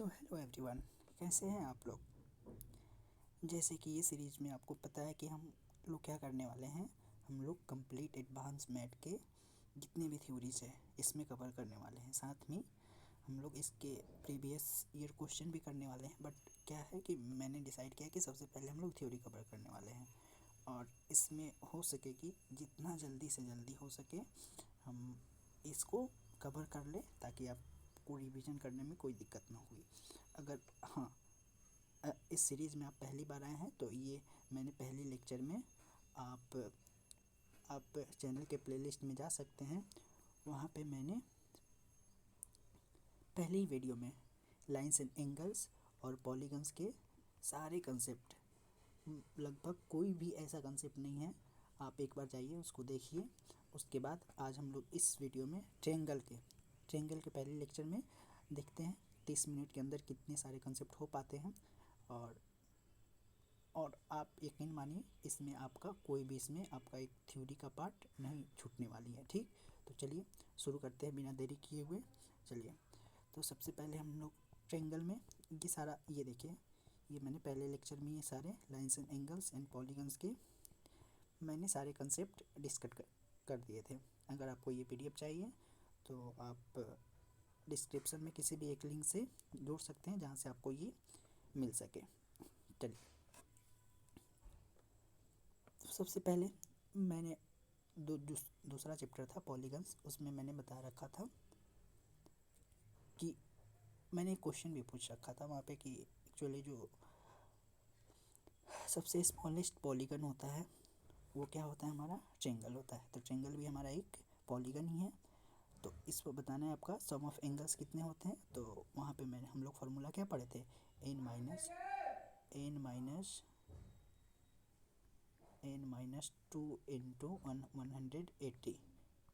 So hello everyone, कैसे हैं आप लोग। जैसे कि ये सीरीज में आपको पता है कि हम लोग क्या करने वाले हैं। हम लोग कंप्लीट एडवांस मैथ के जितने भी थ्योरीज है इसमें कवर करने वाले हैं। साथ में हम लोग इसके प्रीवियस ईयर क्वेश्चन भी करने वाले हैं। बट क्या है कि मैंने डिसाइड किया कि सबसे पहले हम लोग थ्योरी कवर करने वाले हैं और इसमें हो सके कि जितना जल्दी से जल्दी हो सके हम इसको कवर कर लें ताकि आपको रिवीजन करने में कोई दिक्कत ना हुई। अगर इस सीरीज़ में आप पहली बार आए हैं तो ये मैंने पहले लेक्चर में आप चैनल के प्लेलिस्ट में जा सकते हैं। वहाँ पे मैंने पहली वीडियो में लाइंस एंड एंगल्स और पॉलीगन्स के सारे कंसेप्ट, लगभग कोई भी ऐसा कंसेप्ट नहीं है, आप एक बार जाइए उसको देखिए। उसके बाद आज हम लोग इस वीडियो में ट्रायंगल के पहले लेक्चर में देखते हैं 30 मिनट के अंदर कितने सारे कंसेप्ट हो पाते हैं। और आप यकीन मानिए इसमें आपका कोई भी एक थ्योरी का पार्ट नहीं छूटने वाली है। ठीक, तो चलिए शुरू करते हैं बिना देरी किए हुए। चलिए, तो सबसे पहले हम लोग ट्रायंगल में ये सारा, ये देखिए, ये मैंने पहले लेक्चर में ये सारे lines and angles and polygons के मैंने सारे कंसेप्ट डिस्कस कर दिए थे। अगर आपको ये पीडीएफ चाहिए तो आप डिस्क्रिप्शन में किसी भी एक लिंक से जोड़ सकते हैं जहाँ से आपको ये मिल सके। चलिए, तो सबसे पहले मैंने दूसरा चैप्टर था पॉलीगन्स, उसमें मैंने बता रखा था कि मैंने एक क्वेश्चन भी पूछ रखा था वहाँ पे कि एक्चुअली जो सबसे स्मॉलेस्ट पॉलीगन होता है वो क्या होता है, हमारा ट्रायंगल होता है। तो ट्रायंगल भी हमारा एक पॉलीगन ही है। तो इसको बताना है आपका सम ऑफ एंगल्स कितने होते हैं। तो वहाँ पे हम लोग फार्मूला क्या पढ़े थे, n माइनस 2 इंटू 180,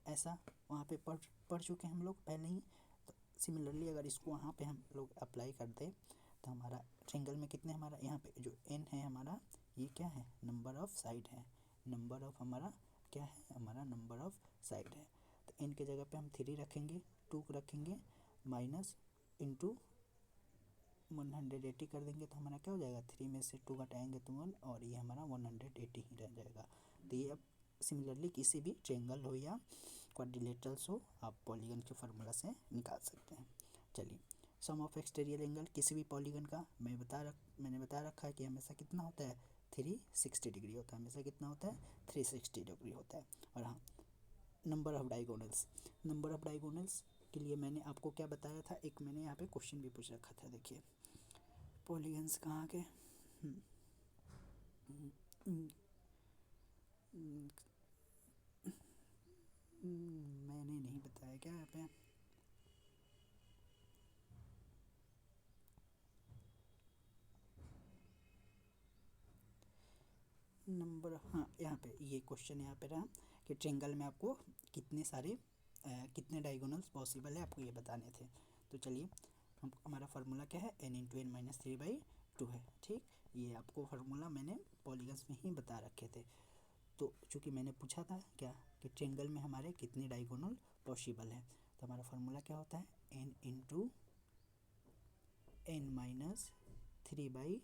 ऐसा वहाँ पे पढ़ चुके हैं हम लोग पहले ही। तो सिमिलरली अगर इसको वहाँ पे हम लोग अप्लाई कर दें तो हमारा ट्रायंगल में कितने, हमारा यहाँ पे जो n है हमारा, ये क्या है, नंबर ऑफ साइड है। नंबर ऑफ हमारा क्या है, हमारा नंबर ऑफ साइड है। तो n के जगह पे हम 3 रखेंगे, 2 रखेंगे, माइनस इंटू 180 कर देंगे तो हमारा क्या हो जाएगा, 3 में से 2 घटाएंगे तो 1, और ये हमारा 180 ही रह जाएगा। तो ये अब सिमिलरली किसी भी ट्रायंगल हो या क्वाड्रिलेटरल्स हो, आप पॉलीगन के फार्मूला से निकाल सकते हैं। चलिए, सम ऑफ एक्सटीरियर एंगल किसी भी पॉलीगन का मैंने बता रखा है कि हमेशा कितना होता है, 360 डिग्री होता है। हमेशा कितना होता है, 360 डिग्री होता है। और हाँ, नंबर ऑफ डायगोनल्स के लिए मैंने आपको क्या बताया था, एक मैंने यहाँ पे क्वेश्चन भी पूछ रखा था। देखिए, पॉलीगन्स कहाँ के, मैंने नहीं बताया क्या यहाँ पे, नंबर, हाँ यहाँ पे ये क्वेश्चन यहाँ पे रहा कि ट्रायंगल में आपको कितने डायगोनल्स पॉसिबल है, आपको ये बताने थे। तो चलिए, हमारा फार्मूला क्या है, n इंटू एन माइनस 3/2 है। ठीक, ये आपको फार्मूला मैंने पॉलीगन्स में ही बता रखे थे। तो चूँकि मैंने पूछा था क्या कि ट्रायंगल में हमारे कितने डायगोनल पॉसिबल है, तो हमारा फार्मूला क्या होता है, n इंटू एन माइनस 3/2।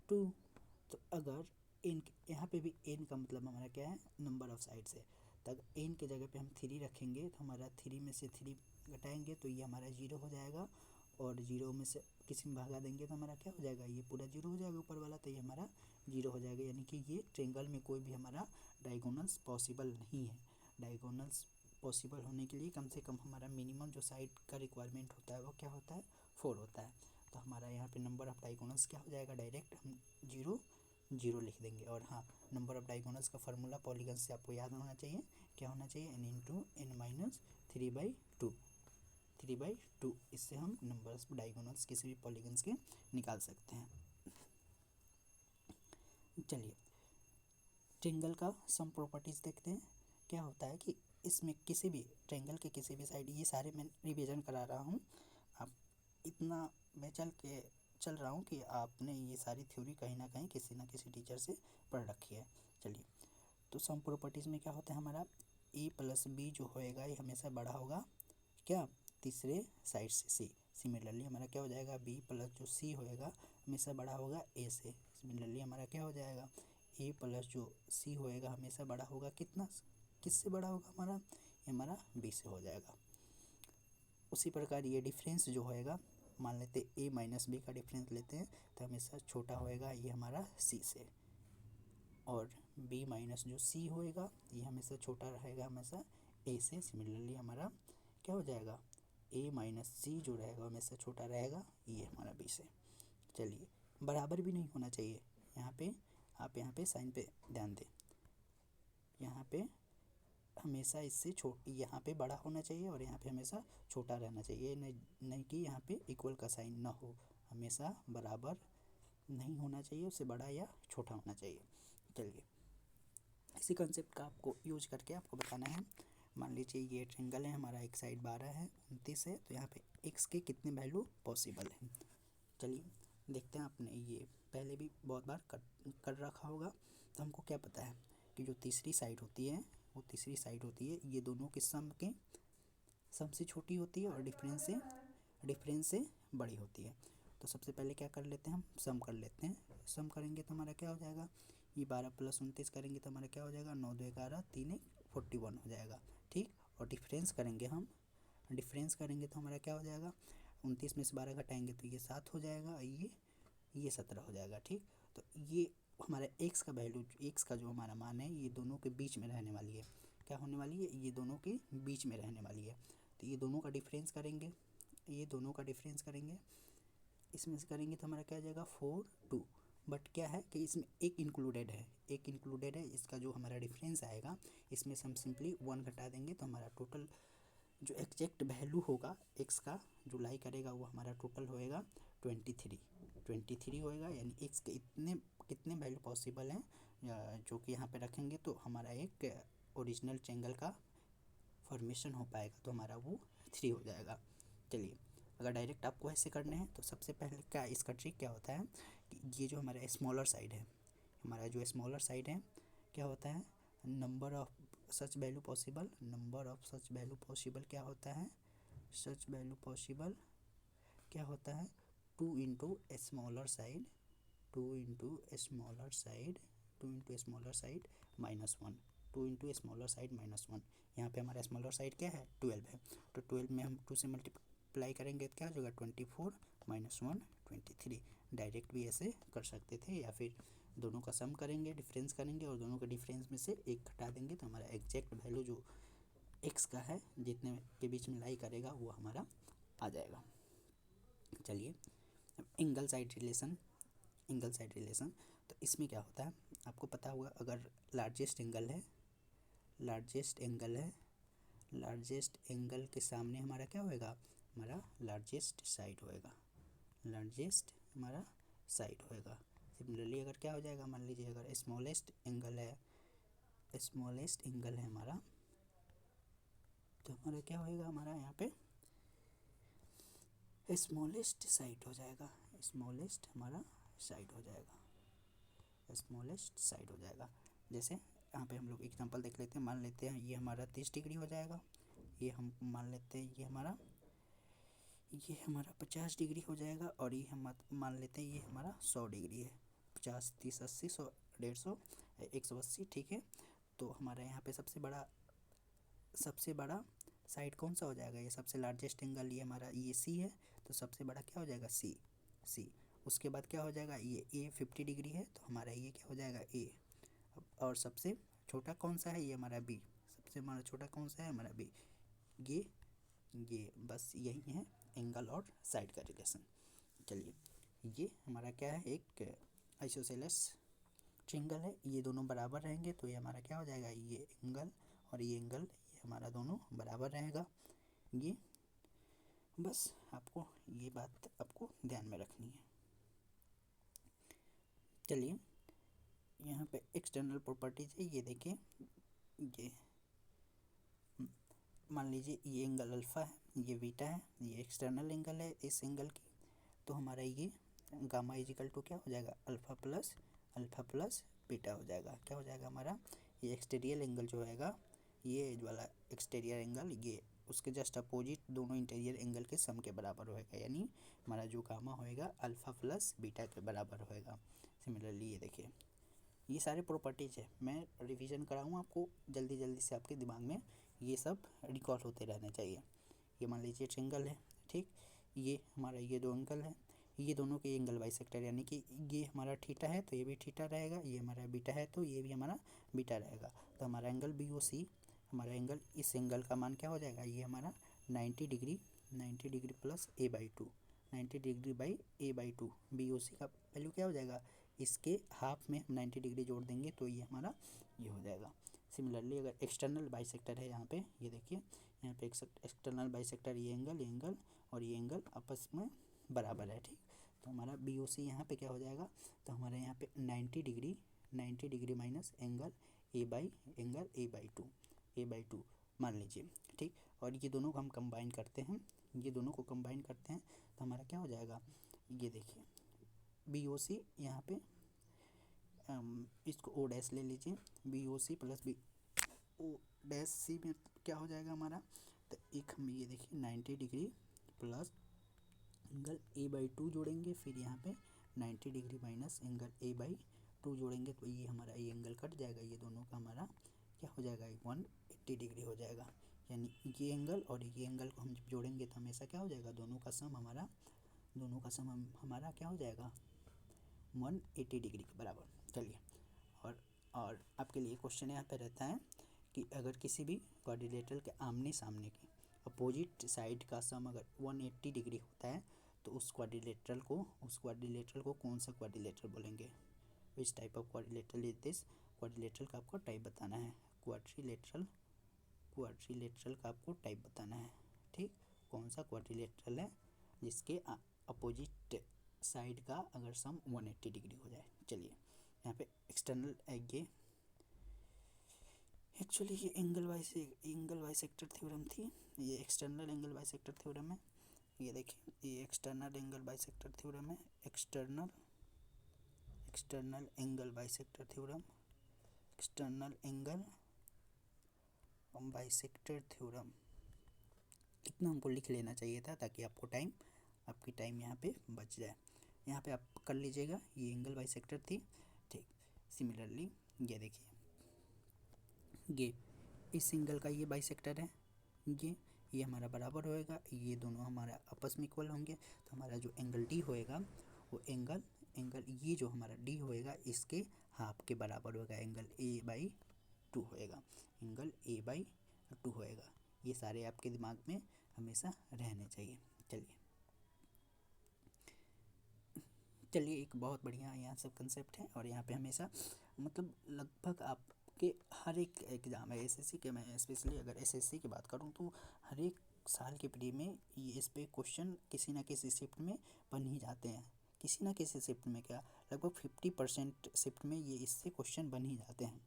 तो अगर एन, यहाँ पे भी एन का मतलब हमारा क्या है, नंबर ऑफ साइड्स है। तो अगर एन के जगह पे हम 3 रखेंगे तो हमारा 3 में से 3 घटाएंगे तो ये हमारा 0 हो जाएगा, और 0 में से किसी में भगा देंगे तो हमारा क्या हो जाएगा, ये पूरा 0 हो जाएगा ऊपर वाला, तो ये हमारा 0 हो जाएगा। यानी कि ये ट्रायंगल में कोई भी हमारा डायगोनल्स पॉसिबल नहीं है। डायगोनल्स पॉसिबल होने के लिए कम से कम हमारा मिनिमम जो साइड का रिक्वायरमेंट होता है वो क्या होता है, 4 होता है। तो हमारा यहाँ पे नंबर ऑफ डायगोनल्स क्या हो जाएगा, डायरेक्ट हम 0 लिख देंगे। और हाँ, नंबर ऑफ डायगोनल्स का फार्मूला पॉलीगन से आपको याद होना चाहिए, क्या होना चाहिए, n इंटू एन माइनस 3/2। इससे हम नंबर ऑफ डायगोनल्स किसी भी पॉलीगन्स के निकाल सकते हैं। चलिए, ट्रायंगल का सम प्रॉपर्टीज़ देखते हैं। क्या होता है कि इसमें किसी भी ट्रायंगल के किसी भी साइड, ये सारे मैं रिवीजन करा रहा हूँ, आप इतना मैं चल रहा हूँ कि आपने ये सारी थ्योरी कहीं ना कहीं किसी ना किसी टीचर से पढ़ रखी है। चलिए, तो सम प्रॉपर्टीज़ में क्या होता है, हमारा a प्लस बी जो होएगा ये हमेशा बड़ा होगा क्या, तीसरे साइड से c। सिमिलरली हमारा क्या हो जाएगा, बी प्लस जो सी होएगा हमेशा बड़ा होगा ए से। सिमिलरली हमारा क्या हो जाएगा, ए प्लस जो सी होएगा हमेशा बड़ा होगा कितना, किससे बड़ा होगा हमारा, ये हमारा बी से हो जाएगा। उसी प्रकार ये डिफरेंस जो होएगा, मान लेते ए माइनस बी का डिफरेंस लेते हैं तो हमेशा छोटा होएगा ये हमारा सी से, और b माइनस जो c होएगा ये हमेशा छोटा रहेगा हमेशा a से। सिमिलरली हमारा क्या हो जाएगा, a माइनस सी जो रहेगा हमेशा छोटा रहेगा ये हमारा b से। चलिए, बराबर भी नहीं होना चाहिए यहाँ पे, आप यहाँ पे साइन पे ध्यान दें, यहाँ पे हमेशा इससे यहाँ पे बड़ा होना चाहिए और यहाँ पे हमेशा छोटा रहना चाहिए, नहीं कि यहाँ पे इक्वल का साइन ना हो, हमेशा बराबर नहीं होना चाहिए, उससे बड़ा या छोटा होना चाहिए। चलिए, इसी कंसेप्ट का आपको यूज करके आपको बताना है। मान लीजिए ये ट्रेंगल है हमारा, एक साइड 12 है 29 है, तो यहाँ पे x के कितने वैल्यू पॉसिबल हैं। चलिए देखते हैं, आपने ये पहले भी बहुत बार कर रखा होगा, तो हमको क्या पता है कि जो तीसरी साइड होती है वो तीसरी साइड होती है ये दोनों के सम से छोटी होती है और डिफरेंस से बड़ी होती है। तो सबसे पहले क्या कर लेते हैं, हम सम कर लेते हैं। सम करेंगे तो हमारा क्या हो जाएगा, ये 12 प्लस 29 करेंगे तो हमारा क्या हो जाएगा, 9 2 11 3 1 41 हो जाएगा, ठीक। और डिफरेंस करेंगे तो हमारा क्या हो जाएगा, 29 में से 12 घटाएंगे तो ये 7 हो जाएगा, ये 17 हो जाएगा, ठीक। तो ये हमारा x का वैल्यू, x का जो हमारा मान है ये दोनों के बीच में रहने वाली है। क्या होने वाली है, ये दोनों के बीच में रहने वाली है। तो ये दोनों का डिफरेंस करेंगे, इसमें से करेंगे तो हमारा क्या आ जाएगा 4 2। बट क्या है कि इसमें एक इंक्लूडेड है, इसका जो हमारा डिफरेंस आएगा इसमें से हम सिंपली 1 घटा देंगे तो हमारा टोटल जो एग्जैक्ट वैल्यू होगा x का जो लाई करेगा वो हमारा टोटल होएगा 23 होएगा। यानी x के कितने वैल्यू पॉसिबल हैं जो कि यहाँ पे रखेंगे तो हमारा एक ओरिजिनल ट्रायंगल का फॉर्मेशन हो पाएगा, तो हमारा वो 3 हो जाएगा। चलिए, अगर डायरेक्ट आपको ऐसे करने हैं तो सबसे पहले क्या इसका ट्रिक क्या होता है कि ये जो हमारा स्मॉलर साइड है, क्या होता है, number of such value possible क्या होता है, क्या होता है 2 into smaller side -1, 2 into smaller side -1। यहाँ पे हमारा स्मॉलर साइड क्या है 12 है, तो 12 में हम 2 से मल्टीप्लाई करेंगे तो क्या हो जाएगा 24 -1 23। डायरेक्ट भी ऐसे कर सकते थे, या फिर दोनों का सम करेंगे, डिफरेंस करेंगे और दोनों के डिफरेंस में से एक घटा देंगे तो हमारा एग्जैक्ट वैल्यू जो x का है जितने के बीच में लाई करेगा वो हमारा आ जाएगा। चलिए, एंगल साइड रिलेशन, तो इसमें क्या होता है आपको पता होगा, अगर लार्जेस्ट एंगल के सामने हमारा क्या होएगा, हमारा लार्जेस्ट साइड होएगा। सिमिलरली अगर क्या हो जाएगा, मान लीजिए अगर स्मॉलेस्ट एंगल है हमारा, तो हमारा क्या होएगा, हमारा यहाँ पे स्मॉलेस्ट साइड हो जाएगा, जैसे यहाँ पे हम लोग एग्जांपल देख लेते हैं। मान लेते हैं ये हमारा 30 डिग्री हो जाएगा, ये हम मान लेते हैं ये हमारा 50 डिग्री हो जाएगा, और ये हम मान लेते हैं ये हमारा 100 डिग्री है। 50 30 80 100 150 180, ठीक है। तो हमारा यहाँ पे सबसे बड़ा साइड कौन सा हो जाएगा, ये सबसे लार्जेस्ट एंगल ये हमारा ये सी है, तो सबसे बड़ा क्या हो जाएगा सी। उसके बाद क्या हो जाएगा, ये ए 50 डिग्री है तो हमारा ये क्या हो जाएगा ए। और सबसे छोटा कौन सा है, ये हमारा बी। सबसे हमारा छोटा कौन सा है, हमारा बी। ये बस यही है एंगल और साइड का रिलेशन। चलिए, ये हमारा क्या है, एक आइसोसेलेस ट्रायंगल है, ये दोनों बराबर रहेंगे तो ये हमारा क्या हो जाएगा, ये एंगल और ये एंगल ये हमारा दोनों बराबर रहेगा। ये बस आपको ये बात आपको ध्यान में रखनी है। चलिए, यहाँ पे एक्सटर्नल प्रॉपर्टीज है, ये देखिए, ये मान लीजिए ये एंगल अल्फ़ा है, ये बीटा है, ये एक्सटर्नल एंगल है इस एंगल की, तो हमारा ये गामा इजिकल टू क्या हो जाएगा, अल्फ़ा प्लस बीटा हो जाएगा। क्या हो जाएगा हमारा, ये एक्सटीरियर एंगल जो होएगा, ये वाला एक्सटीरियर एंगल ये उसके जस्ट अपोजिट दोनों इंटीरियर एंगल के सम के बराबर होएगा, यानी हमारा जो गामा होएगा अल्फ़ा प्लस बीटा के बराबर होएगा। सिमिलरली ये देखिए, ये सारे प्रॉपर्टीज़ है, मैं रिवीजन कराऊँ आपको, जल्दी जल्दी से आपके दिमाग में ये सब रिकॉल होते रहने चाहिए। ये मान लीजिए ट्रायंगल है, ठीक, ये हमारा ये दो एंगल है, ये दोनों के एंगल बाइसेक्टर, यानी कि ये हमारा थीटा है तो ये भी थीटा रहेगा, ये हमारा बीटा है तो ये भी हमारा बीटा रहेगा। तो हमारा एंगल बी ओ सी, हमारा एंगल, इस एंगल का मान क्या हो जाएगा, ये हमारा 90 degree, 90 degree plus a/2, 90 degree by a/2, B O C का वैल्यू क्या हो जाएगा, इसके हाफ में हम 90 डिग्री जोड़ देंगे तो ये हमारा ये हो जाएगा। सिमिलरली अगर एक्सटर्नल बाइसेक्टर है यहाँ पे, ये देखिए यहाँ पे एक्सटर्नल बाइसेक्टर, ये एंगल और ये एंगल आपस में बराबर है, ठीक, तो हमारा बी ओ सी यहाँ पे क्या हो जाएगा, तो हमारे यहाँ पे 90 degree, 90 degree minus angle a/2 मान लीजिए, ठीक, और ये दोनों को हम कंबाइन करते हैं, ये दोनों को कंबाइन करते हैं तो हमारा क्या हो जाएगा, ये देखिए बी ओ सी यहाँ पे इसको ओ डैश ले लीजिए, B O C plus B O dash C में क्या हो जाएगा हमारा, तो एक हम ये देखिए 90 डिग्री प्लस एंगल a/2 जोड़ेंगे, फिर यहाँ पे 90 डिग्री माइनस एंगल a/2 जोड़ेंगे तो ये हमारा ये एंगल कट जाएगा, ये दोनों का हमारा क्या हो जाएगा 180 डिग्री हो जाएगा, यानी ये एंगल और ये एंगल को हम जब जोड़ेंगे तो हमेशा क्या हो जाएगा, दोनों का सम हमारा क्या हो जाएगा 180 डिग्री के बराबर। चलिए, और आपके लिए क्वेश्चन यहाँ पे रहता है कि अगर किसी भी क्वाड्रिलेटरल के आमने सामने की अपोजिट साइड का सम अगर 180 डिग्री होता है तो उस क्वाड्रिलेटरल को कौन सा क्वाड्रिलेटरल बोलेंगे, which type of quadrilateral is this, quadrilateral का आपको टाइप बताना है, क्वाड्रिलेटरल का आपको टाइप बताना है, ठीक, कौन सा क्वाड्रिलेटरल है जिसके अपोजिट साइड का अगर सम 180 डिग्री हो जाए। चलिए यहाँ पे एक्सटर्नल ये एक्चुअली ये एंगल बाइसेक्टर थ्योरम थी, ये एक्सटर्नल एंगल बाइसेक्टर थ्योरम है, ये देखिए ये एक्सटर्नल एंगल बाइसेक्टर थ्योरम है, external angle bisector theorem, external angle bisector theorem, इतना हमको लिख लेना चाहिए था ताकि आपकी टाइम यहाँ पे बच जाए। यहाँ पे आप कर लीजिएगा, ये एंगल बाइसेक्टर थी, ठीक। सिमिलरली ये देखिए, ये इस एंगल का ये बाइसेक्टर है, ये हमारा बराबर होएगा, ये दोनों हमारा आपस में इक्वल होंगे, तो हमारा जो एंगल डी होएगा वो एंगल ये जो हमारा डी होएगा इसके हाफ के बराबर होगा, एंगल a/2 होएगा, एंगल a/2 होएगा। ये सारे आपके दिमाग में हमेशा रहने चाहिए। चलिए एक बहुत बढ़िया यहाँ सब कंसेप्ट है, और यहाँ पे हमेशा मतलब लगभग आपके हर एक एग्ज़ाम है एसएससी के, मैं स्पेशली अगर एसएससी की बात करूँ तो हर एक साल के प्री में ये इस पे क्वेश्चन किसी ना किसी शिफ्ट में बन ही जाते हैं, किसी ना किसी शिफ्ट में, क्या लगभग 50% शिफ्ट में ये इससे क्वेश्चन बन ही जाते हैं।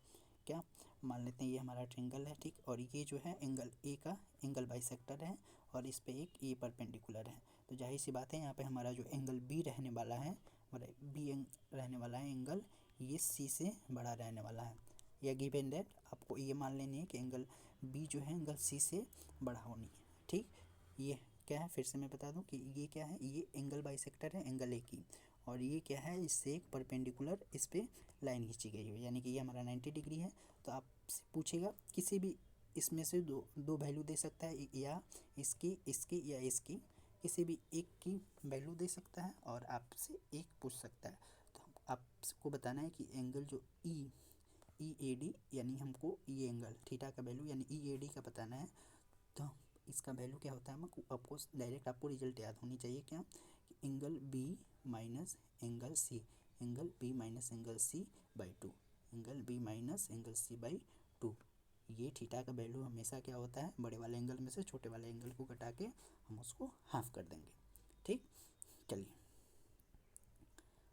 क्या मान लेते हैं ये हमारा ट्रायंगल है, ठीक, और ये जो है एंगल ए का एंगल बाइसेक्टर है और इस पे एक ए परपेंडिकुलर है, तो जाहिर सी बात है यहाँ पे हमारा जो एंगल बी रहने वाला है, हमारा बी रहने वाला है एंगल, ये सी से बड़ा रहने वाला है, या गिवन दैट आपको ये मान लेनी है कि एंगल बी जो है एंगल सी से बड़ा होनी है, ठीक। ये क्या है, फिर से मैं बता दूं कि ये क्या है, ये एंगल बाइसेक्टर है एंगल ए की, और ये क्या है, इससे एक परपेंडिकुलर इस पर लाइन खींची गई है, यानी कि ये हमारा 90 डिग्री है। तो आपसे पूछेगा किसी भी इसमें से दो वैल्यू दे सकता है, या इसकी या इसकी किसी भी एक की वैल्यू दे सकता है और आपसे एक पूछ सकता है। तो आपको बताना है कि एंगल जो ई ए डी, यानी हमको ये एंगल थीटा का वैल्यू यानी ई ए डी का बताना है, तो इसका वैल्यू क्या होता है, आपको डायरेक्ट आपको रिजल्ट याद होनी चाहिए, क्या कि angle B minus angle C, angle B minus angle C by two, angle B minus angle C by two. ये थीटा का वैल्यू हमेशा क्या होता है, बड़े वाले एंगल में से छोटे वाले एंगल को घटा के हम उसको हाफ कर देंगे, ठीक।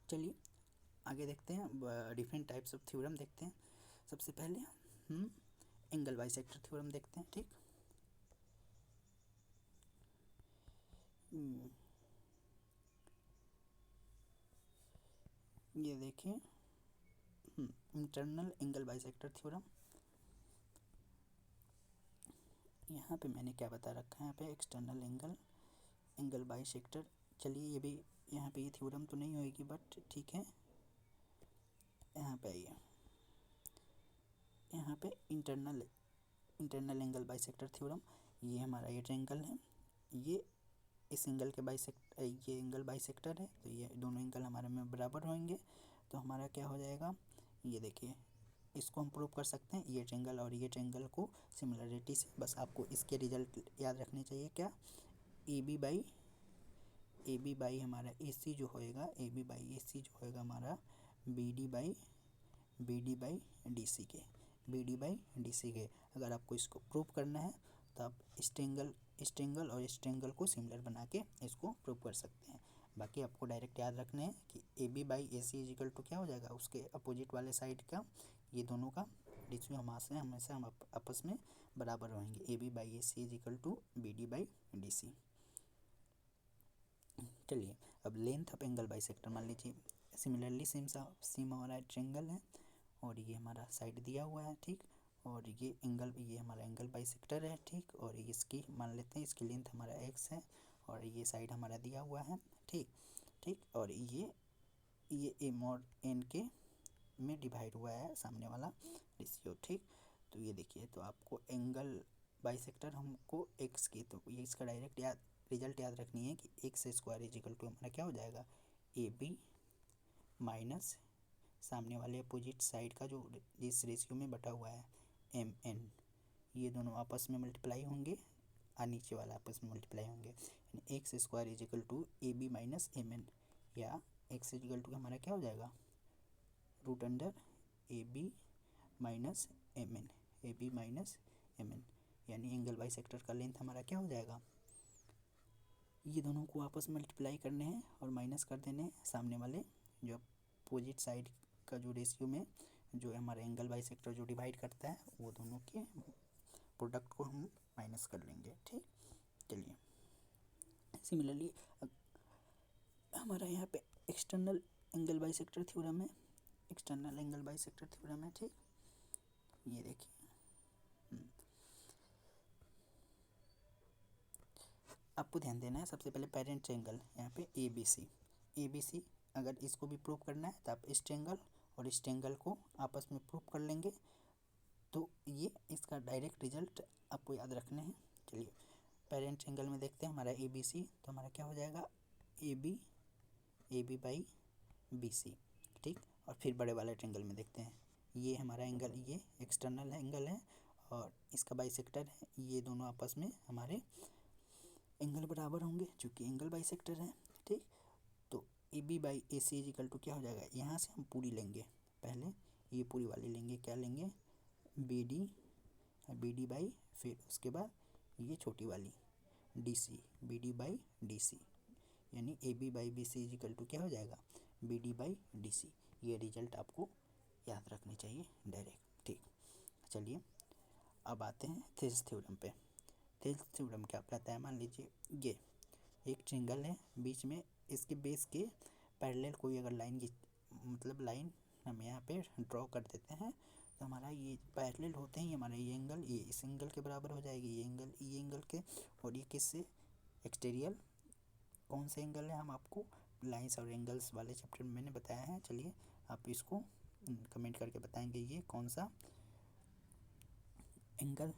चलिए आगे देखते हैं, डिफरेंट टाइप्स ऑफ थ्योरम देखते हैं। सबसे पहले हम एंगल बाइसेक्टर थ्योरम देखते हैं, ठीक। ये देखिए इंटरनल एंगल बाइसेक्टर थ्योरम, यहाँ पे मैंने क्या बता रखा है, यहाँ पे एक्सटर्नल एंगल बाइसेक्टर। चलिए ये भी यहाँ पे ये थ्योरम तो नहीं होएगी बट ठीक है। यहाँ पे आइए, यहाँ पे इंटरनल एंगल बाइसेक्टर थ्योरम। ये हमारा ये ट्रायंगल है, ये इस एंगल के बाइसेक्टर, ये एंगल बाइसेक्टर है, तो ये दोनों एंगल हमारे में बराबर होंगे। तो हमारा क्या हो जाएगा, ये देखिए इसको हम प्रूव कर सकते हैं, ये ट्रायंगल और ये ट्रायंगल को सिमिलरिटी से। बस आपको इसके रिजल्ट याद रखने चाहिए, क्या, ए बी बाई हमारा ए सी जो होएगा, ए बी बाई ए सी जो होएगा हमारा B D by D C के, B D by D C के। अगर आपको इसको प्रूव करना है तो आप इस ट्रायंगल और इस ट्रायंगल को सिमिलर बना के इसको प्रूव कर सकते हैं। बाकी आपको डायरेक्ट याद रखना है कि A B by A C equal to क्या हो जाएगा, उसके अपोजिट वाले साइड का ये दोनों का रेशियो हमेशा हम आपस में बराबर होंगे। A B by A C equal to B D by D C. चलिए अब लेंथ ऑफ एंगल बाइसेक्टर मान लीजिए, सिमिलरली सेम हमारा ट्रायंगल है और ये हमारा साइड दिया हुआ है, ठीक, और ये हमारा एंगल बाइसेक्टर है, ठीक, और इसकी मान लेते हैं इसकी लेंथ हमारा x है और ये साइड हमारा दिया हुआ है, ठीक ठीक, और ये m और n के में डिवाइड हुआ है सामने वाला रेशियो, ठीक। तो ये देखिए, तो आपको एंगल बाइसेक्टर हमको x की, तो ये इसका डायरेक्ट रिजल्ट याद रखनी है कि एक्स स्क्वायर इजिकल टू हमारा क्या हो जाएगा, ए बी माइनस सामने वाले अपोजिट साइड का जो जिस रेशियो में बटा हुआ है एम एन, ये दोनों आपस में मल्टीप्लाई होंगे और नीचे वाला आपस में मल्टीप्लाई होंगे, यानी x square equal to A B minus M N, या एक्स इजिकल टू हमारा क्या हो जाएगा, root under A B minus M N, A B minus M N, यानी एंगल बाइसेक्टर का लेंथ हमारा क्या हो जाएगा, ये दोनों को आपस में मल्टीप्लाई करने हैं और माइनस कर देने हैं सामने वाले जो अपोजिट साइड का जो रेशियो में जो हमारा एंगल बाइसेक्टर जो डिवाइड करता है, वो दोनों के प्रोडक्ट को हम माइनस कर लेंगे, ठीक। चलिए सिमिलरली हमारा यहाँ पे एक्सटर्नल एंगल बाइसेक्टर थ्योरम है, एक्सटर्नल एंगल बाइसेक्टर थ्योरम है, ठीक। ये देखिए आपको ध्यान देना है, सबसे पहले पेरेंट ट्रायंगल यहाँ पे ए बी सी, अगर इसको भी प्रूव करना है तो आप इस ट्रायंगल और इस ट्रायंगल को आपस में प्रूव कर लेंगे, तो ये इसका डायरेक्ट रिजल्ट आपको याद रखने हैं। चलिए पेरेंट ट्रायंगल में देखते हैं हमारा ए बी सी, तो हमारा क्या हो जाएगा, A B by B C, ठीक। और फिर बड़े वाले ट्रायंगल में देखते हैं, ये हमारा एंगल, ये एक्सटर्नल एंगल है और इसका बाइसेक्टर है, ये दोनों आपस में हमारे एंगल बराबर होंगे चूँकि एंगल बाइसेक्टर है, ठीक। तो A B by A C equal to क्या हो जाएगा, यहाँ से हम पूरी लेंगे, पहले ये पूरी वाली लेंगे, क्या लेंगे, बी डी बाई, फिर उसके बाद ये छोटी वाली D C, B D by D C, यानी A B by B C equal to क्या हो जाएगा, B D by D C. ये रिजल्ट आपको याद रखने चाहिए डायरेक्ट, ठीक। चलिए अब आते हैं थेल्स थ्योरम पे। थेल्स थ्योरम क्या कहता है, मान लीजिए ये एक ट्रायंगल है, बीच में इसके बेस के पैरेलल कोई अगर लाइन की, मतलब लाइन हम यहाँ पे ड्रॉ कर देते हैं, तो हमारा ये पैरेलल होते हैं, हमारा ये एंगल ये इस एंगल के बराबर हो जाएगी, ये एंगल के, और ये किससे, एक्सटीरियर कौन से एंगल है, हम आपको लाइंस और एंगल्स वाले चैप्टर में मैंने बताया है। चलिए आप इसको कमेंट करके बताएंगे ये कौन सा एंगल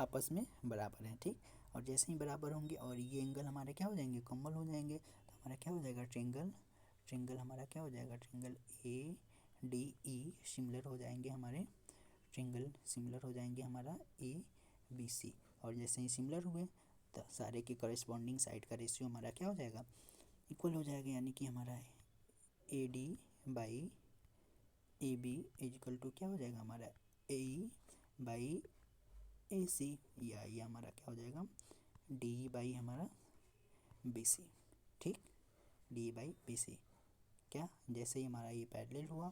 आपस में बराबर है, ठीक। और जैसे ही बराबर होंगे और ये एंगल हमारे क्या हो जाएंगे, कॉमन हो जाएंगे, तो हमारा क्या हो जाएगा, ट्रायंगल हमारा क्या हो जाएगा, triangle A D E similar हो जाएंगे हमारे, ट्रायंगल सिमिलर हो जाएंगे हमारा ए बी सी, और जैसे ही सिमिलर हुए तो सारे के करस्पॉन्डिंग साइड का रेशियो हमारा क्या हो जाएगा, इक्वल हो जाएगा, यानी कि हमारा A D by A B equal to क्या हो जाएगा, हमारा ए ई बाई ए सी, या ये हमारा क्या हो जाएगा, डी बाई हमारा बी सी, ठीक, डी बाई बी सी। क्या, जैसे ही हमारा ये पैरेलल हुआ,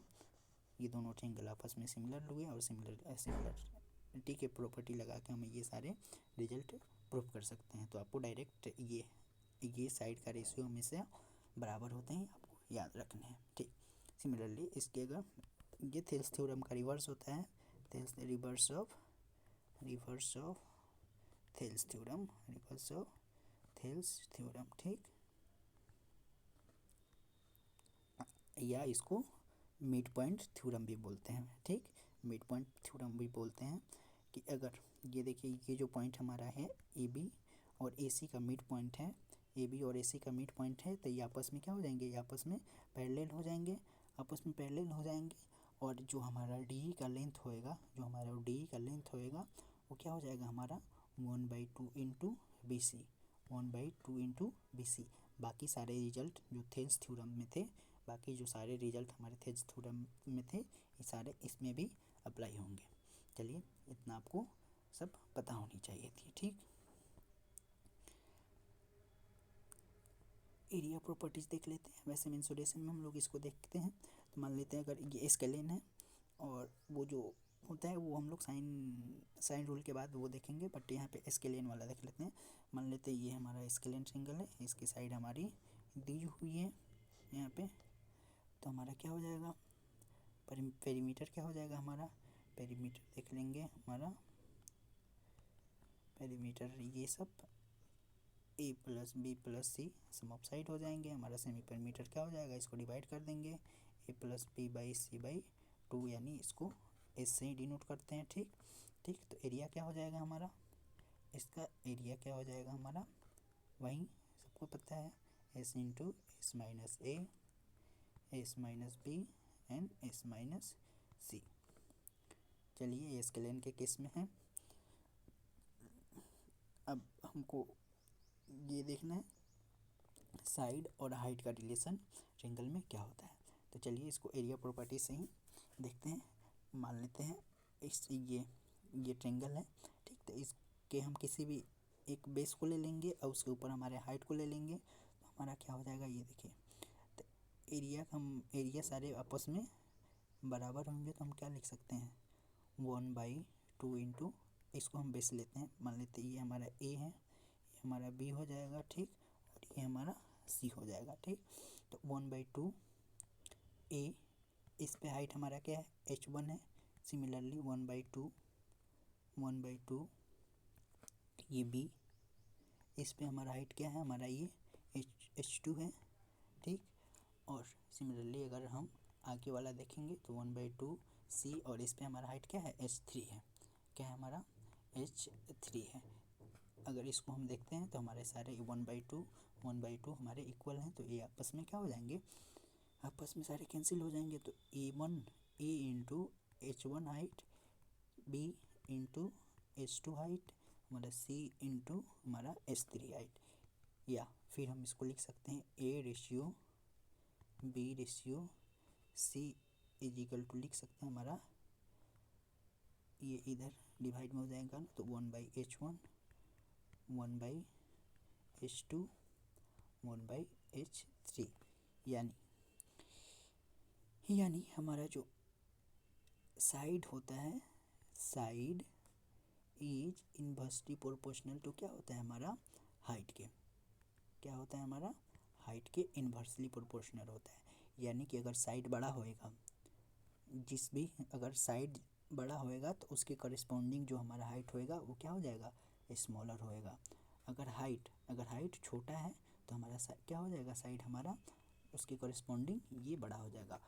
ये दोनों ट्रायंगल आपस में सिमिलर हुए और सिमिलरिटी के प्रॉपर्टी लगा के हम ये सारे रिजल्ट प्रूव कर सकते हैं। तो आपको डायरेक्ट ये साइड का रेशियो हमेशा बराबर होते हैं, आपको याद रखने हैं, ठीक। सिमिलरली इसके अगर ये थेल्स थ्योरम का रिवर्स होता है, Thales reverse of Thales theorem, reverse of Thales theorem, ठीक, या इसको मिड पॉइंट थ्योरम भी बोलते हैं, ठीक, मिड पॉइंट थ्योरम भी बोलते हैं कि अगर ये देखिए ये जो पॉइंट हमारा है ए बी और ए सी का मिड पॉइंट है, ए बी और ए सी का मिड पॉइंट है, तो ये आपस में क्या हो जाएंगे, ये आपस में पैरेलल हो जाएंगे, आपस में पैरेलल हो जाएंगे, और जो हमारा डी का लेंथ होएगा, जो हमारा डी का लेंथ होएगा वो क्या हो जाएगा हमारा 1/2 into B C, 1/2 into B C. बाकी सारे रिजल्ट जो थेल्स थ्योरम में थे, बाकी जो सारे रिजल्ट हमारे थेल्स थ्योरम में थे, ये सारे इसमें भी अप्लाई होंगे। चलिए इतना आपको सब पता होनी चाहिए थी, ठीक। एरिया प्रॉपर्टीज देख लेते हैं। वैसे इंसुलेशन में हम लोग इसको देखते हैं, तो मान लेते हैं अगर ये स्केलेन है और वो जो होता है वो हम लोग साइन रूल के बाद वो देखेंगे, बट यहाँ पे स्केलेन वाला देख लेते हैं। मान लेते हैं ये हमारा स्केलेन ट्रायंगल है, इसकी साइड हमारी दी हुई है यहाँ पे, तो हमारा क्या हो जाएगा, पेरीमीटर क्या हो जाएगा हमारा, पेरीमीटर देख लेंगे, हमारा पेरीमीटर ये सब A plus B plus C sum of side हो जाएंगे, हमारा सेमी पेरीमीटर क्या हो जाएगा, इसको डिवाइड कर देंगे A plus B by C by 2, यानी इसको एस से ही डिनोट करते हैं, ठीक, ठीक। तो एरिया क्या हो जाएगा हमारा, इसका एरिया क्या हो जाएगा हमारा, वहीं सबको पता है, S into S minus A, S minus B and S minus C. चलिए ये स्केलेन के केस में है। अब हमको ये देखना है साइड और हाइट का रिलेशन ट्रायंगल में क्या होता है, तो चलिए इसको एरिया प्रॉपर्टी से ही देखते हैं। मान लेते हैं इस ये ट्रायंगल है, ठीक, तो इसके हम किसी भी एक बेस को ले लेंगे और उसके ऊपर हमारे हाइट को ले लेंगे, तो हमारा क्या हो जाएगा, ये देखिए, तो एरिया सारे आपस में बराबर होंगे, तो हम क्या लिख सकते हैं 1/2 इंटू, इसको हम बेस लेते हैं, मान लेते हैं ये हमारा ए है, ये हमारा बी हो जाएगा, ठीक, और ये हमारा सी हो जाएगा, ठीक। तो 1/2 ए, इस पे हाइट हमारा क्या है h1 है, सिमिलरली 1/2 ये बी, इस पे हमारा हाइट क्या है, हमारा ये h2 है, ठीक। और सिमिलरली अगर हम आगे वाला देखेंगे तो 1/2 सी, और इस पे हमारा हाइट क्या है h3 है, क्या है हमारा h3 है। अगर इसको हम देखते हैं तो हमारे सारे 1/2 हमारे इक्वल हैं, तो ये आपस में क्या हो जाएंगे, आपस में सारे कैंसिल हो जाएंगे, तो A into h1 height, B into h2 height, हमारा सी इंटू हमारा h3 हाइट, या फिर हम इसको लिख सकते हैं A ratio B ratio C is equal to, लिख सकते हैं हमारा ये इधर डिवाइड में हो जाएगा ना, तो 1/h1 1/h2 1/h3, यानी हमारा जो साइड होता है, side is inversely proportional to क्या होता है हमारा हाइट के, क्या होता है हमारा हाइट के इन्वर्सली प्रोपोर्शनल होता है। यानी कि अगर साइड बड़ा होएगा, अगर साइड बड़ा होएगा तो उसके करस्पॉन्डिंग जो हमारा हाइट होएगा वो क्या हो जाएगा, स्मॉलर होएगा। अगर हाइट छोटा है तो हमारा क्या हो जाएगा, साइड हमारा उसके करस्पॉन्डिंग ये बड़ा हो जाएगा,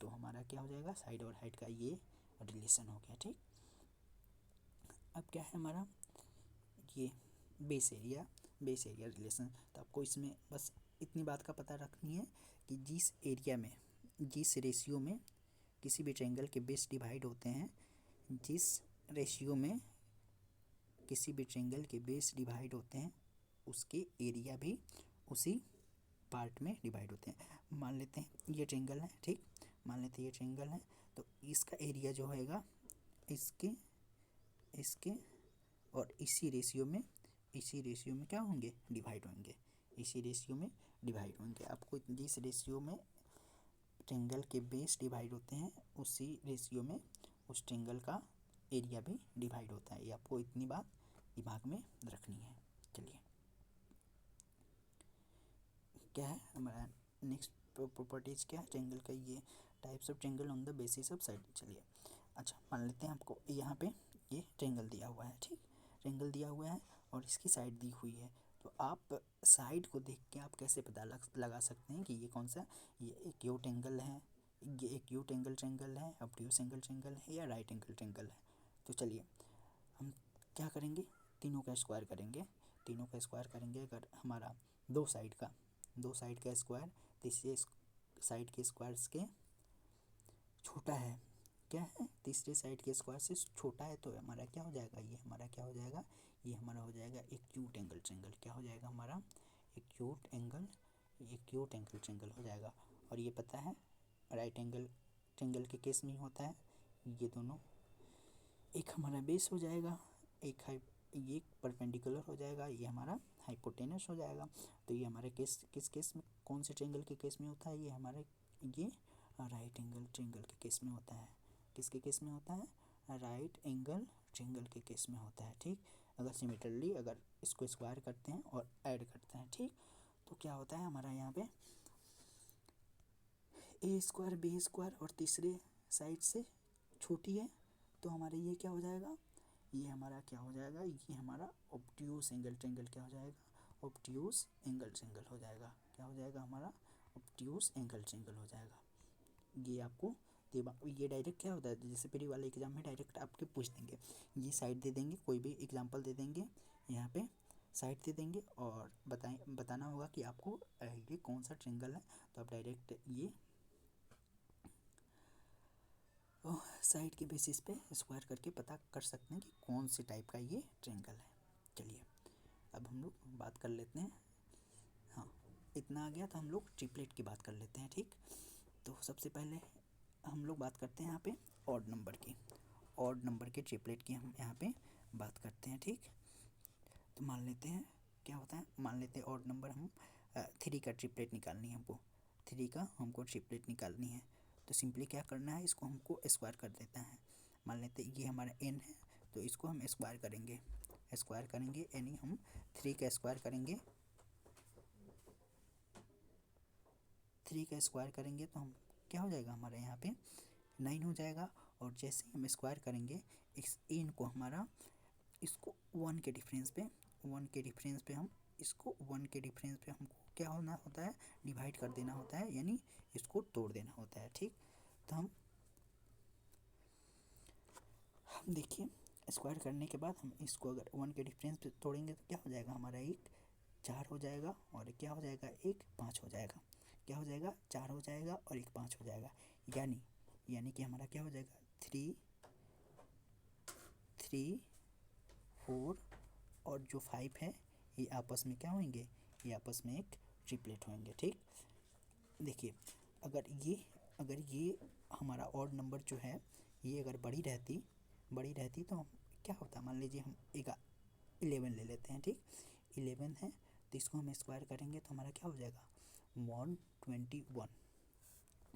तो हमारा क्या हो जाएगा, साइड और हाइट का ये रिलेशन हो गया, ठीक। अब क्या है हमारा ये बेस एरिया रिलेशन, तो आपको इसमें बस इतनी बात का पता रखनी है कि जिस रेशियो में किसी भी ट्रायंगल के बेस डिवाइड होते हैं, जिस रेशियो में किसी भी ट्रायंगल के बेस डिवाइड होते हैं, उसके एरिया भी उसी पार्ट में डिवाइड होते हैं। मान लेते हैं ये ट्रायंगल है, ठीक, मान लेते हैं ये ट्रायंगल है, तो इसका एरिया जो होएगा इसके और इसी रेशियो में क्या होंगे, डिवाइड होंगे, इसी रेशियो में डिवाइड होंगे। आपको जिस रेशियो में ट्रायंगल के बेस डिवाइड होते हैं, उसी रेशियो में उस ट्रायंगल का एरिया भी डिवाइड होता है, ये आपको इतनी बात दिमाग में रखनी है। चलिए क्या है हमारा नेक्स्ट प्रॉपर्टीज, क्या है ट्रायंगल का, ये types of triangle on the basis of side. चलिए अच्छा मान लेते हैं आपको यहाँ पे ये ट्रायंगल दिया हुआ है, ठीक, ट्रायंगल दिया हुआ है और इसकी साइड दी हुई है। तो आप साइड को देख के आप कैसे पता लगा सकते हैं कि ये कौन सा, ये एक एक्यूट एंगल है, ये एक्यूट एंगल ट्रायंगल है, ऑब्ट्यूज एंगल ट्रायंगल है या राइट एंगल ट्रायंगल है। तो चलिए हम क्या करेंगे, तीनों का स्क्वायर करेंगे। तीनों का स्क्वायर करेंगे अगर हमारा दो साइड का स्क्वायर तीसरे साइड के स्क्वायर के छोटा है, क्या है, तीसरे साइड के स्क्वायर से छोटा है, तो हमारा क्या हो जाएगा, ये हमारा क्या हो जाएगा, ये हमारा हो जाएगा एक्यूट एंगल ट्रायंगल। क्या हो जाएगा हमारा, एक्यूट एंगल ट्रायंगल हो जाएगा। और ये पता है राइट एंगल ट्रायंगल के केस में होता है, ये दोनों एक हमारा बेस हो जाएगा, ये परपेंडिकुलर हो जाएगा, ये हमारा हाइपोटेनस हो जाएगा। तो ये हमारे किस केस में, कौन से ट्रायंगल के केस में होता है, ये हमारे ये राइट एंगल ट्रायंगल के केस में होता है। किसके केस में होता है, राइट एंगल ट्रायंगल के केस में होता है। ठीक, अगर सिमिलरली अगर इसको स्क्वायर करते हैं और ऐड करते हैं, ठीक, तो क्या होता है हमारा यहाँ पे ए स्क्वायर बी स्क्वायर और तीसरे साइड से छोटी है, तो हमारे ये क्या हो जाएगा, ये हमारा क्या हो जाएगा, ये हमारा ऑब्ट्यूज एंगल ट्रायंगल क्या हो जाएगा, ऑब्ट्यूज एंगल ट्रायंगल हो जाएगा। क्या हो जाएगा हमारा, ऑब्ट्यूज एंगल ट्रायंगल हो जाएगा। ये आपको ये डायरेक्ट क्या होता है, जैसे प्री वाले एग्जाम में डायरेक्ट आपके पूछ देंगे, ये साइड दे देंगे, कोई भी एग्जांपल दे देंगे, यहाँ पे साइड दे देंगे और बताना होगा कि आपको ये कौन सा ट्रायंगल है। तो आप डायरेक्ट ये साइड के बेसिस पे स्क्वायर करके पता कर सकते हैं कि कौन से टाइप का ये ट्रायंगल है। चलिए अब हम लोग बात कर लेते हैं, हाँ इतना आ गया तो हम लोग ट्रिपलेट की बात कर लेते हैं। ठीक, तो सबसे पहले हम लोग बात करते हैं यहाँ पे ऑड नंबर के ट्रिपलेट की हम यहाँ पे बात करते हैं। ठीक, तो मान लेते हैं क्या होता है, मान लेते हैं ऑड नंबर हम 3 का ट्रिपलेट निकालनी है हमको, 3 का हमको ट्रिपलेट निकालनी है। तो सिंपली क्या करना है, इसको हमको स्क्वायर कर देता है। मान लेते हैं ये हमारा n है, तो इसको हम स्क्वायर करेंगे यानी हम 3 का स्क्वायर करेंगे, 3 का स्क्वायर करेंगे तो हम क्या हो जाएगा हमारे यहाँ पे 9 हो जाएगा। और जैसे ही हम स्क्वायर करेंगे इस n को हमारा, इसको 1 के डिफरेंस पे हम इसको 1 के डिफरेंस पे हमको क्या होना होता है, डिवाइड कर देना होता है, यानी इसको तोड़ देना होता है। ठीक, तो हम देखिए स्क्वायर करने के बाद हम इसको अगर 1 के डिफरेंस पे तोड़ेंगे तो क्या हो जाएगा हमारा, एक 4 हो जाएगा और क्या हो जाएगा, एक 5 हो जाएगा। क्या हो जाएगा, 4 हो जाएगा और एक 5 हो जाएगा, यानी कि हमारा क्या हो जाएगा 3 4 और जो 5 है ये आपस में क्या होंगे, ये आपस में एक ट्रिपलेट होंगे। ठीक, देखिए अगर ये हमारा ऑड नंबर जो है ये अगर बड़ी रहती तो हम क्या होता, मान लीजिए हम 11 ले लेते हैं। ठीक, 11 है तो इसको हम स्क्वायर करेंगे तो हमारा क्या हो जाएगा 121,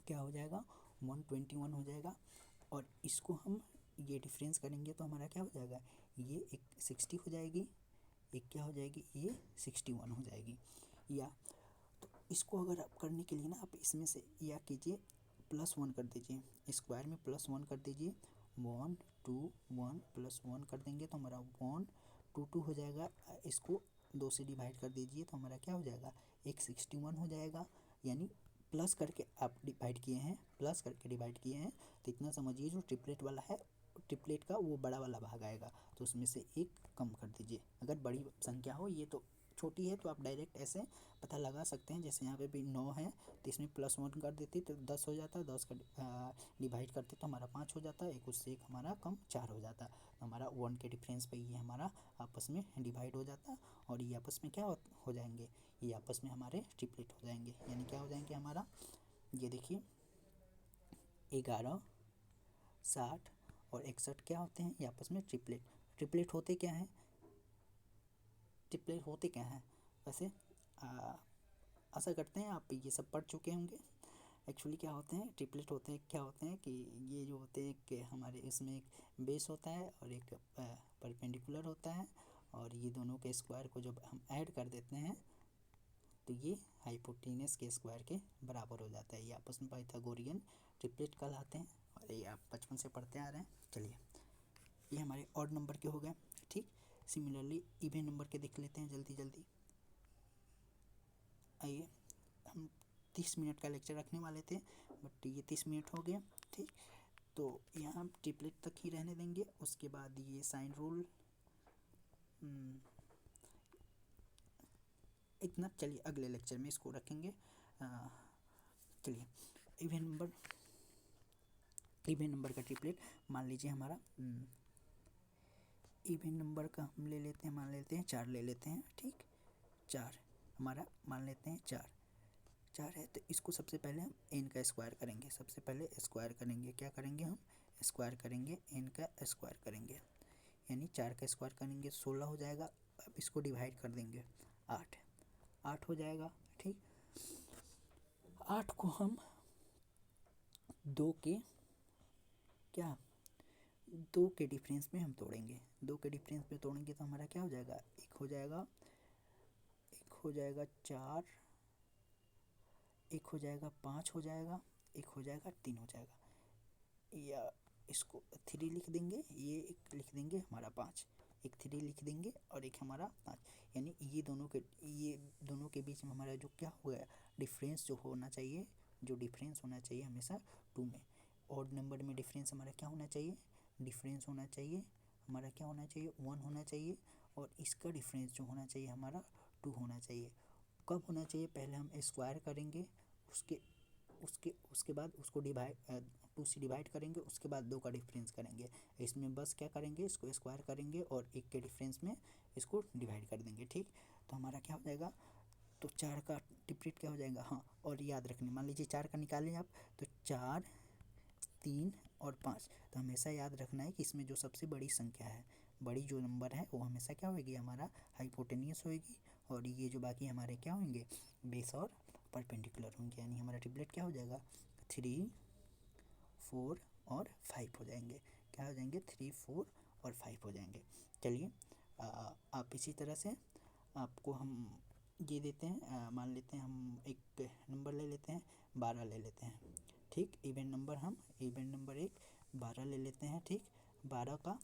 क्या हो जाएगा 121 हो जाएगा। और इसको हम ये डिफरेंस करेंगे तो हमारा क्या हो जाएगा, ये एक 60 हो जाएगी, एक क्या हो जाएगी, ये 61 हो जाएगी। या तो इसको अगर आप करने के लिए ना आप इसमें से या कीजिए +1 कर दीजिए, स्क्वायर में +1 कर दीजिए, 1 2 1 +1 कर देंगे तो हमारा 1 2 2 हो जाएगा। इसको 2 से डिवाइड कर दीजिए तो हमारा क्या हो जाएगा, एक 61 हो जाएगा। यानी प्लस करके आप डिवाइड किए हैं तो इतना समझिए जो ट्रिपलेट वाला है, ट्रिपलेट का वो बड़ा वाला भाग आएगा तो उसमें से एक कम कर दीजिए। अगर बड़ी संख्या हो, ये तो छोटी है तो आप डायरेक्ट ऐसे पता लगा सकते हैं, जैसे यहाँ पे भी 9 है तो इसमें +1 कर देती तो 10 हो जाता, 10 का डिवाइड करते तो हमारा 5 हो जाता, एक उससे एक हमारा कम 4 हो जाता, तो हमारा 1 के डिफरेंस पे ये हमारा आपस में डिवाइड हो जाता और ये आपस में क्या हो जाएंगे, ये आपस में हमारे ट्रिपलेट हो जाएंगे। यानी क्या हो जाएंगे हमारा, ये देखिए 11 60 और 61 क्या होते हैं, ये आपस में ट्रिपलेट होते क्या हैं, वैसे आशा करते हैं आप ये सब पढ़ चुके होंगे। एक्चुअली क्या होते हैं ट्रिपलेट होते हैं, क्या होते हैं कि ये जो होते हैं कि हमारे इसमें एक बेस होता है और एक परपेंडिकुलर होता है, और ये दोनों के स्क्वायर को जब हम ऐड कर देते हैं तो ये हाइपोटेनस के स्क्वायर के बराबर हो जाता है। ये आपस में पाइथागोरियन ट्रिपलेट कहलाते हैं और ये आप बचपन से पढ़ते आ रहे हैं। चलिए ये हमारे ऑड नंबर के हो गए। ठीक, सिमिलरली इवन नंबर के देख लेते हैं जल्दी जल्दी। आइए, हम 30 मिनट का लेक्चर रखने वाले थे बट ये 30 मिनट हो गया। ठीक, तो यहाँ हम ट्रिपलेट तक ही रहने देंगे। उसके बाद ये साइन रूल इतना, चलिए अगले लेक्चर में इसको रखेंगे। चलिए इवन नंबर का ट्रिपलेट मान लीजिए हमारा इवन नंबर का हम ले लेते हैं, मान लेते हैं 4 ले लेते हैं। ठीक, 4 हमारा मान लेते हैं 4 है, तो इसको सबसे पहले हम n का स्क्वायर करेंगे। सबसे पहले स्क्वायर करेंगे, क्या करेंगे हम स्क्वायर करेंगे, n का स्क्वायर करेंगे, यानी 4 का स्क्वायर करेंगे 16 हो जाएगा। अब इसको डिवाइड कर देंगे 8 हो जाएगा। ठीक, 8 को हम 2 के डिफरेंस में हम तोड़ेंगे। 2 के डिफरेंस में तोड़ेंगे तो हमारा क्या हो जाएगा, एक हो जाएगा 4, एक हो जाएगा 5 हो जाएगा, एक हो जाएगा 3 हो जाएगा, या इसको 3 लिख देंगे, ये एक लिख देंगे हमारा 5, एक 3 लिख देंगे और एक हमारा 5, यानी ये दोनों के बीच में हमारा जो क्या हो गया डिफरेंस जो होना चाहिए, जो डिफरेंस होना चाहिए हमेशा 2 में। ऑड नंबर में डिफरेंस हमारा क्या होना चाहिए, डिफरेंस होना चाहिए हमारा क्या होना चाहिए 1 होना चाहिए, और इसका डिफरेंस जो होना चाहिए हमारा 2 होना चाहिए। कब होना चाहिए, पहले हम स्क्वायर करेंगे, उसके बाद उसको 2 से डिवाइड करेंगे, उसके बाद 2 का डिफरेंस करेंगे। इसमें बस क्या करेंगे, इसको स्क्वायर करेंगे और 1 के डिफरेंस में इसको डिवाइड कर देंगे। ठीक, तो हमारा क्या हो जाएगा, तो 4 का ट्रिपलेट क्या हो जाएगा। हाँ, और याद रखने, मान लीजिए 4 का निकालें आप, तो 4, 3 और 5, तो हमेशा याद रखना है कि इसमें जो सबसे बड़ी संख्या है, बड़ी जो नंबर है वो हमेशा क्या होगी, हमारा हाइपोटेनियस होगी, और ये जो बाकी हमारे क्या होंगे, बेस और परपेंडिकुलर होंगे, यानी हमारा ट्रिपलेट क्या हो जाएगा 3, 4 और 5 हो जाएंगे। क्या हो जाएंगे, 3, 4 और 5 हो जाएंगे। चलिए आप इसी तरह से आपको हम ये देते हैं, मान लेते हैं हम एक नंबर ले लेते हैं, 12 ले लेते हैं। ठीक, इवन नंबर एक 12 ले लेते हैं। ठीक, 12 का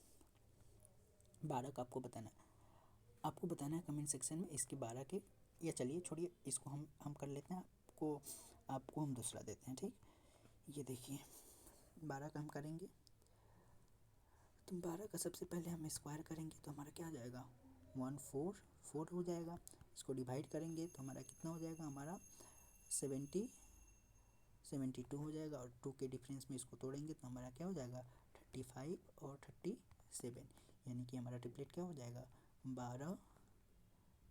आपको बताना है कमेंट सेक्शन में इसके 12 के, या चलिए छोड़िए इसको हम कर लेते हैं, आपको हम दूसरा देते हैं। ठीक, ये देखिए 12 का हम करेंगे, तो 12 का सबसे पहले हम स्क्वायर करेंगे तो हमारा क्या आ जाएगा 144 हो जाएगा। इसको डिवाइड करेंगे तो हमारा कितना हो जाएगा, हमारा 72 हो जाएगा, और 2 के डिफरेंस में इसको तोड़ेंगे तो हमारा क्या हो जाएगा 35 और 37, यानी कि हमारा ट्रिपलेट क्या हो जाएगा 12,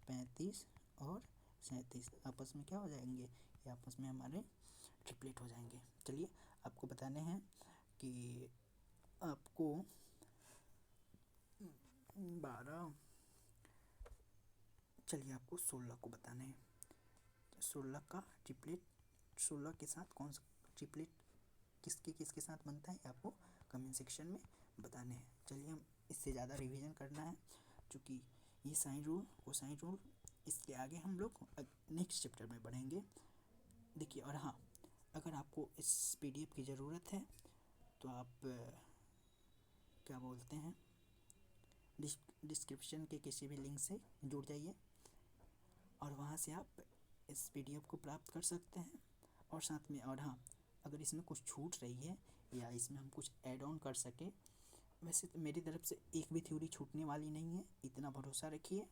35 और 37 आपस में क्या हो जाएंगे, ये आपस में हमारे ट्रिपलेट हो जाएंगे। चलिए आपको बताने हैं कि आपको 12, चलिए आपको 16 को बताने हैं। 16 का ट्रिपलेट, 16 के साथ कौन सा ट्रिपलेट किसके साथ बनता है आपको कमेंट सेक्शन में बताने हैं। चलिए हम इससे ज़्यादा रिवीजन करना है, क्योंकि ये साइन रूल कोसाइन रूल इसके आगे हम लोग नेक्स्ट चैप्टर में पढ़ेंगे। देखिए, और हाँ, अगर आपको इस PDF की ज़रूरत है तो आप क्या बोलते हैं डिस्क्रिप्शन के किसी भी लिंक से जुड़ जाइए और वहाँ से आप इस PDF को प्राप्त कर सकते हैं। और साथ में, और हाँ, अगर इसमें कुछ छूट रही है या इसमें हम कुछ ऐड ऑन कर सकें, वैसे तो मेरी तरफ से एक भी थ्योरी छूटने वाली नहीं है, इतना भरोसा रखिए।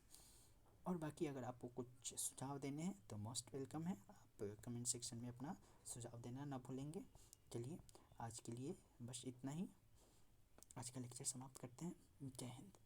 और बाकी अगर आपको कुछ सुझाव देने हैं तो मोस्ट वेलकम है, आप कमेंट सेक्शन में अपना सुझाव देना ना भूलेंगे। चलिए आज के लिए बस इतना ही, आज का लेक्चर समाप्त करते हैं। जय हिंद।